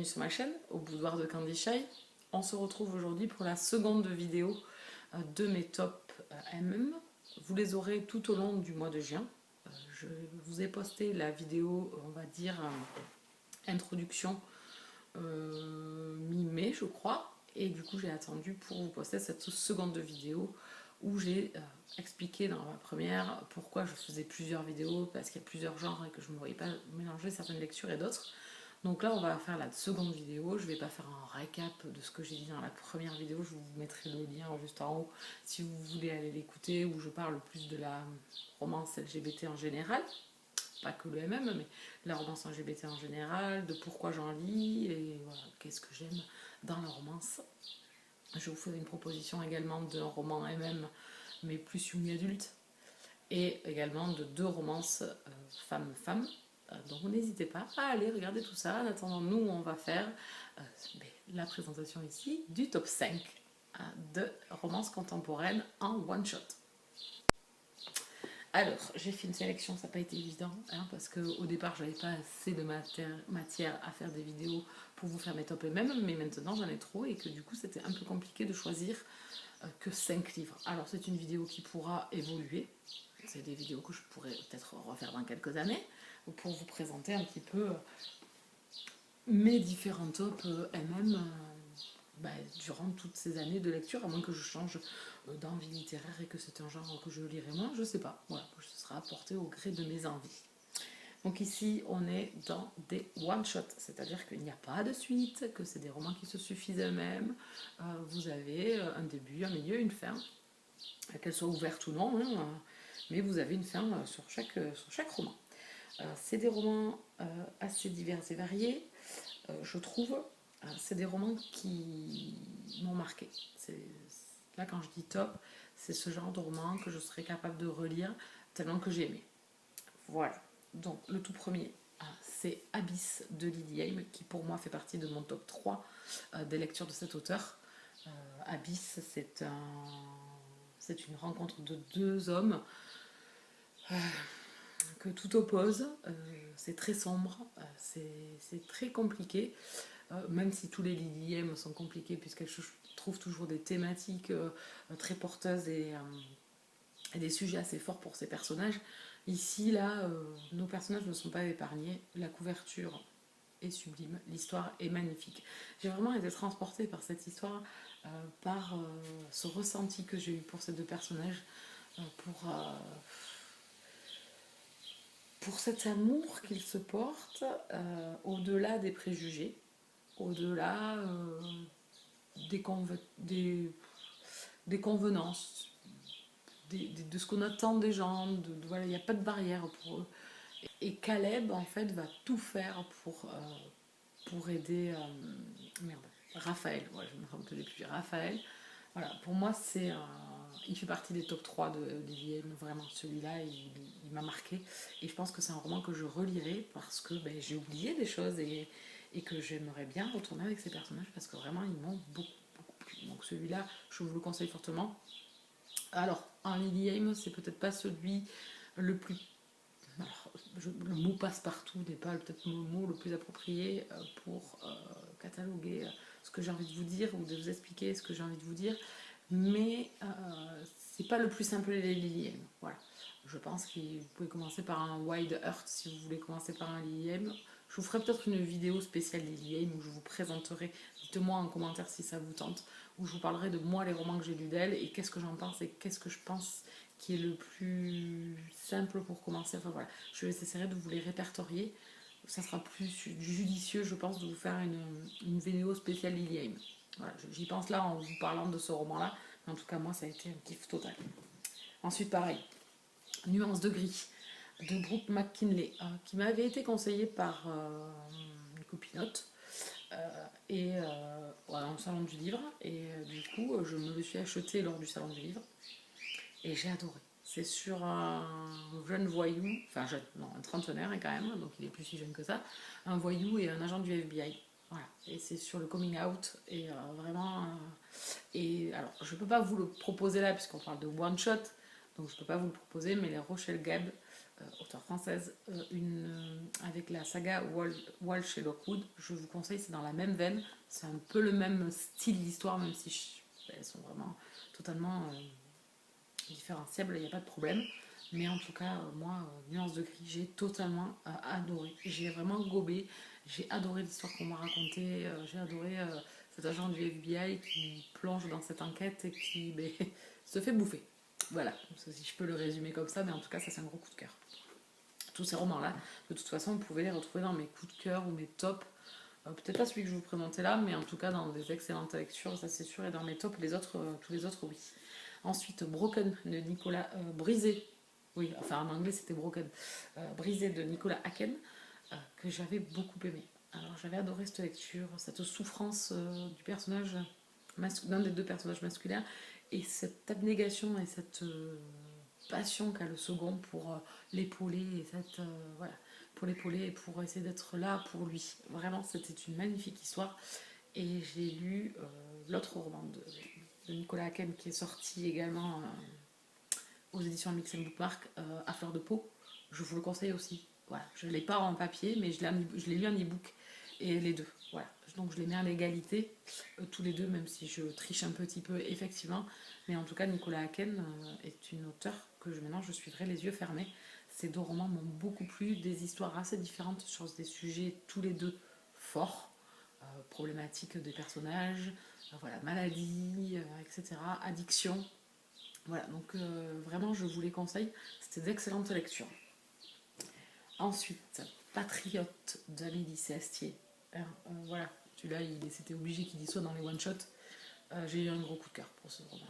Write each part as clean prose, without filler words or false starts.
sur ma chaîne, au boudoir de Candy Shy. On se retrouve aujourd'hui pour la seconde vidéo de mes tops MM. Vous les aurez tout au long du mois de juin. Je vous ai posté la vidéo, on va dire, introduction mi-mai, je crois. Et du coup, j'ai attendu pour vous poster cette seconde vidéo où j'ai expliqué dans la première pourquoi je faisais plusieurs vidéos, parce qu'il y a plusieurs genres et que je ne me voyais pas mélanger certaines lectures et d'autres. Donc là, on va faire la seconde vidéo. Je ne vais pas faire un récap de ce que j'ai dit dans la première vidéo. Je vous mettrai le lien juste en haut si vous voulez aller l'écouter, où je parle plus de la romance LGBT en général. Pas que le MM, mais la romance LGBT en général, de pourquoi j'en lis et voilà, qu'est-ce que j'aime dans la romance. Je vous ferai une proposition également d'un roman MM, mais plus young adulte, et également de 2 romances femmes-femmes. Donc n'hésitez pas à aller regarder tout ça. En attendant, nous, on va faire la présentation ici du top 5 de romances contemporaines en one-shot. Alors, j'ai fait une sélection, ça n'a pas été évident, parce qu'au départ, je n'avais pas assez de matière à faire des vidéos pour vous faire mes top MM, mais maintenant j'en ai trop et que du coup, c'était un peu compliqué de choisir que 5 livres. Alors, c'est une vidéo qui pourra évoluer. C'est des vidéos que je pourrais peut-être refaire dans quelques années pour vous présenter un petit peu mes différents tops MM durant toutes ces années de lecture, à moins que je change d'envie littéraire et que c'est un genre que je lirai moins, je sais pas. Voilà, ce sera apporté au gré de mes envies. Donc ici, on est dans des one-shots, c'est-à-dire qu'il n'y a pas de suite, que c'est des romans qui se suffisent eux-mêmes. Vous avez un début, un milieu, une fin, qu'elle soit ouverte ou non, mais vous avez une fin sur chaque roman. C'est des romans assez divers et variés, je trouve. C'est des romans qui m'ont marqué. Là, quand je dis top, c'est ce genre de roman que je serais capable de relire tellement que j'ai aimé. Voilà. Donc, le tout premier, c'est Abyss de Lily Haim, qui pour moi fait partie de mon top 3 des lectures de cet auteur. Abyss, c'est une rencontre de 2 hommes que tout oppose. C'est très sombre, c'est très compliqué. Même si tous les Lily Haim sont compliqués, puisqu'elles trouvent toujours des thématiques très porteuses et des sujets assez forts pour ces personnages. Ici, là, nos personnages ne sont pas épargnés. La couverture est sublime, l'histoire est magnifique. J'ai vraiment été transportée par cette histoire, par ce ressenti que j'ai eu pour ces 2 personnages, pour cet amour qu'ils se portent, au-delà des préjugés, au-delà des convenances, de ce qu'on attend des gens, voilà, il n'y a pas de barrière pour eux. Et Caleb, en fait, va tout faire pour aider Raphaël. Voilà, je me rappelle plus. Raphaël, voilà, pour moi, il fait partie des top 3 de Lily Haim, vraiment. Celui-là, il m'a marqué. Et je pense que c'est un roman que je relirai parce que j'ai oublié des choses et que j'aimerais bien retourner avec ces personnages parce que vraiment, ils m'ont beaucoup plu. Donc celui-là, je vous le conseille fortement. Alors, en Lily Haim, c'est peut-être pas celui le plus... Alors, le mot passe-partout n'est pas peut-être le mot le plus approprié pour cataloguer ce que j'ai envie de vous dire ou de vous expliquer ce que j'ai envie de vous dire, mais c'est pas le plus simple les Lily Haim. Voilà. Je pense que vous pouvez commencer par un Wild Heart si vous voulez commencer par un Lily Haim. Je vous ferai peut-être une vidéo spéciale Lily Haim où je vous présenterai, dites-moi en commentaire si ça vous tente, où je vous parlerai de moi les romans que j'ai lus d'elle et qu'est-ce que j'en pense et qu'est-ce que je pense qui est le plus simple pour commencer. Enfin voilà, je vais essayer de vous les répertorier. Ça sera plus judicieux, je pense, de vous faire une vidéo spéciale Lily Haim. Voilà, j'y pense là en vous parlant de ce roman-là. Mais en tout cas, moi, ça a été un kiff total. Ensuite, pareil, Nuances de gris de Brooke McKinley, qui m'avait été conseillé par une copinote voilà, au salon du livre. Et du coup, je me le suis acheté lors du salon du livre. Et j'ai adoré. C'est sur un jeune voyou, enfin jeune, non, un trentenaire quand même, donc il est plus si jeune que ça, un voyou et un agent du FBI. Voilà. Et c'est sur le coming out, et vraiment... et alors, je ne peux pas vous le proposer là, puisqu'on parle de one shot, donc je ne peux pas vous le proposer, mais les Rochelle Gab, auteure française, avec la saga Walsh et Lockwood. Je vous conseille, c'est dans la même veine, c'est un peu le même style d'histoire, même si elles sont vraiment totalement différenciables, il n'y a pas de problème. Mais en tout cas, moi, Nuance de gris, j'ai totalement adoré. J'ai vraiment gobé. J'ai adoré l'histoire qu'on m'a racontée. J'ai adoré cet agent du FBI qui plonge dans cette enquête et qui se fait bouffer. Voilà, si je peux le résumer comme ça, mais en tout cas, ça c'est un gros coup de cœur. Tous ces romans-là, de toute façon, vous pouvez les retrouver dans mes coups de cœur ou mes tops. Peut-être pas celui que je vous présentais là, mais en tout cas dans des excellentes lectures, ça c'est sûr, et dans mes tops, tous les autres, oui. Ensuite, Broken de Nicolas Brisé. Oui, enfin en anglais c'était Broken. Brisé de Nicolas Haken, que j'avais beaucoup aimé. Alors j'avais adoré cette lecture, cette souffrance du personnage, d'un des deux personnages masculins, et cette abnégation et cette passion qu'a le second pour l'épauler, et voilà, pour l'épauler et pour essayer d'être là pour lui. Vraiment, c'était une magnifique histoire. Et j'ai lu l'autre roman de Nicolas Haken qui est sorti également aux éditions Mix Bookmark, à fleur de peau. Je vous le conseille aussi. Voilà. Je ne l'ai pas en papier, mais je l'ai lu en e-book. Et les deux. Voilà. Donc je les mets à l'égalité, tous les deux, même si je triche un petit peu, effectivement. Mais en tout cas, Nicolas Haken est une auteure que maintenant je suivrai les yeux fermés. Ces deux romans m'ont beaucoup plu, des histoires assez différentes sur des sujets tous les deux forts, problématiques des personnages, voilà, maladie, etc., addiction. Voilà, donc vraiment je vous les conseille, c'était d'excellentes lectures. Ensuite, Patriote d'Amélie Séastier. Voilà, celui-là, c'était obligé qu'il y soit dans les one-shots. J'ai eu un gros coup de cœur pour ce roman.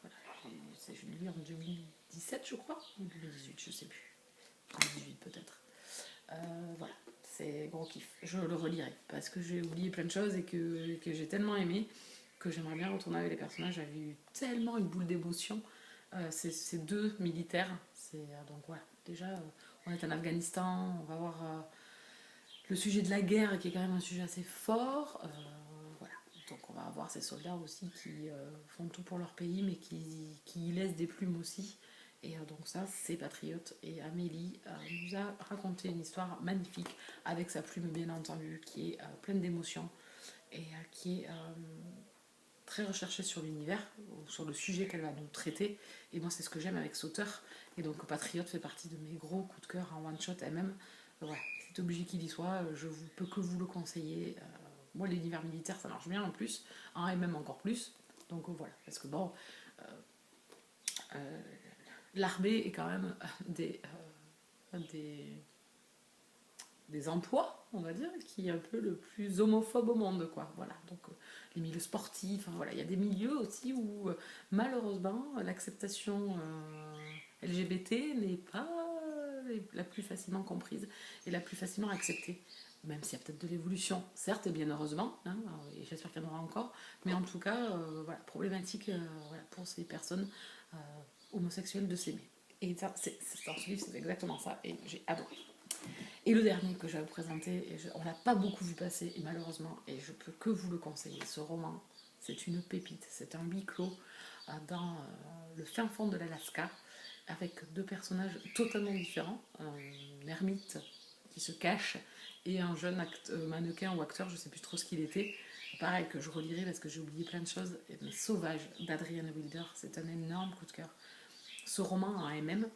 Voilà, je l'ai lu en 2017, je crois, ou 2018, je sais plus. 2018 peut-être. Voilà, c'est gros kiff. Je le relirai parce que j'ai oublié plein de choses et que j'ai tellement aimé que j'aimerais bien retourner avec les personnages. J'avais eu tellement une boule d'émotion. Ces deux militaires, donc voilà. Déjà, on est en Afghanistan, on va voir le sujet de la guerre qui est quand même un sujet assez fort. Voilà. Donc on va avoir ces soldats aussi qui font tout pour leur pays, mais qui y laissent des plumes aussi. Et donc ça, c'est Patriote. Et Amélie nous a raconté une histoire magnifique, avec sa plume bien entendu, qui est pleine d'émotions et qui est très recherchée sur l'univers, ou sur le sujet qu'elle va nous traiter. Et moi, c'est ce que j'aime avec cet auteur. Et donc Patriote fait partie de mes gros coups de cœur en one-shot elle-même. Voilà, c'est obligé qu'il y soit, je ne peux que vous le conseiller. Moi, l'univers militaire, ça marche bien en plus, et même encore plus. Donc voilà, parce que bon, l'armée est quand même des emplois, on va dire, qui est un peu le plus homophobe au monde, quoi. Voilà, donc les milieux sportifs, voilà, il y a des milieux aussi où malheureusement l'acceptation LGBT n'est pas la plus facilement comprise et la plus facilement acceptée. Même s'il y a peut-être de l'évolution, certes et bien heureusement, hein, et j'espère qu'il y en aura encore, mais en tout cas, voilà, problématique voilà, pour ces personnes homosexuelles de s'aimer. Et ça, dans ce livre, c'est exactement ça, et j'ai adoré. Et le dernier que je vais vous présenter, on l'a pas beaucoup vu passer, et malheureusement, et je peux que vous le conseiller, ce roman, c'est une pépite, c'est un huis clos dans le fin fond de l'Alaska, avec deux personnages totalement différents, un ermite qui se cache et un jeune mannequin ou acteur, je sais plus trop ce qu'il était, pareil que je relirai parce que j'ai oublié plein de choses, mais Sauvage d'Adrienne Wilder, c'est un énorme coup de cœur. Ce roman en MM,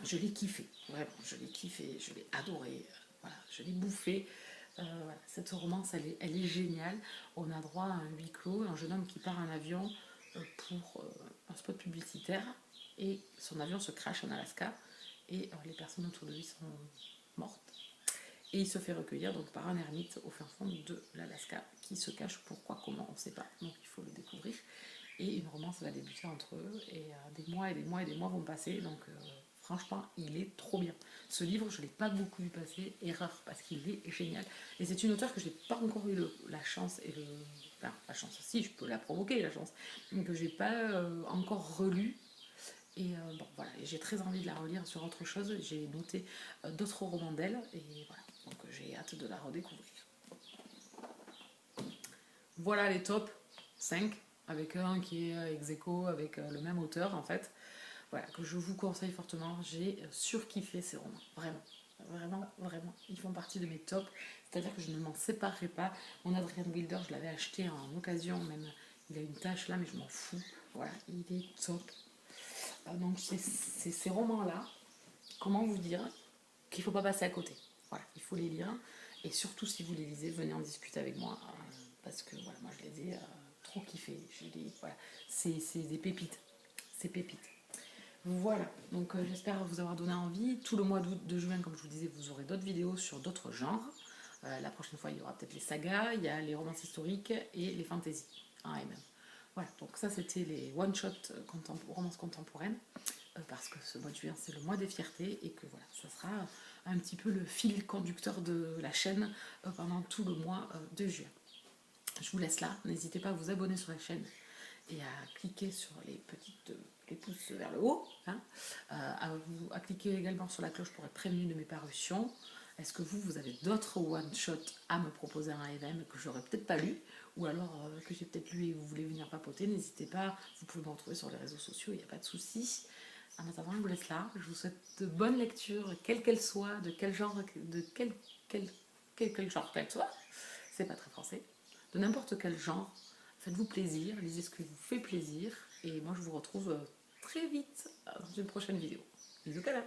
je l'ai kiffé, vraiment, je l'ai kiffé, je l'ai adoré, voilà, je l'ai bouffé. Voilà, cette romance, elle est géniale. On a droit à un huis clos, un jeune homme qui part en avion pour un spot publicitaire et son avion se crache en Alaska et les personnes autour de lui sont mortes. Et il se fait recueillir donc par un ermite au fin fond de l'Alaska qui se cache, pourquoi, comment, on ne sait pas, donc il faut le découvrir. Et une romance va débuter entre eux et des mois et des mois et des mois vont passer, donc franchement, il est trop bien. Ce livre, je ne l'ai pas beaucoup vu passer, erreur, parce qu'il est génial. Et c'est une auteure que je n'ai pas encore eu la chance, enfin, la chance, si, je peux la provoquer, la chance, mais que je n'ai pas encore relue. Et bon, voilà, et j'ai très envie de la relire sur autre chose. J'ai noté d'autres romans d'elle, et voilà, donc j'ai hâte de la redécouvrir. Voilà les tops 5, avec un qui est ex aequo avec le même auteur, en fait. voilà, que je vous conseille fortement. J'ai surkiffé ces romans, vraiment. Vraiment, vraiment, ils font partie de mes tops. C'est-à-dire que je ne m'en séparerai pas. Mon Adrian Wilder, je l'avais acheté en occasion, même il a une tache là, mais je m'en fous. Voilà, il est top. Donc c'est ces romans-là, comment vous dire, qu'il ne faut pas passer à côté. Voilà, il faut les lire. Et surtout, si vous les lisez, venez en discuter avec moi. Parce que voilà, moi je les ai trop kiffés. Voilà, c'est des pépites. C'est pépites. Voilà, donc j'espère vous avoir donné envie. Tout le mois de juin, comme je vous disais, vous aurez d'autres vidéos sur d'autres genres. La prochaine fois, il y aura peut-être les sagas, il y a les romances historiques et les fantaisies en MM. Voilà, donc ça c'était les one-shot romances contemporaines, parce que ce mois de juin c'est le mois des fiertés et que voilà, ça sera un petit peu le fil conducteur de la chaîne pendant tout le mois de juin. Je vous laisse là, n'hésitez pas à vous abonner sur la chaîne et à cliquer sur les pouces vers le haut, hein, à cliquer également sur la cloche pour être prévenu de mes parutions. Est-ce que vous avez d'autres one-shots à me proposer en AMM que j'aurais peut-être pas lu, ou alors que j'ai peut-être lu et vous voulez venir papoter, n'hésitez pas, vous pouvez me retrouver sur les réseaux sociaux, il n'y a pas de souci. En attendant, je vous laisse là, je vous souhaite de bonnes lectures, quelle qu'elle soit, de quel genre, quel genre qu'elle soit, c'est pas très français, de n'importe quel genre. Faites-vous plaisir, lisez ce qui vous fait plaisir. Et moi, je vous retrouve très vite dans une prochaine vidéo. Bisous, câlins.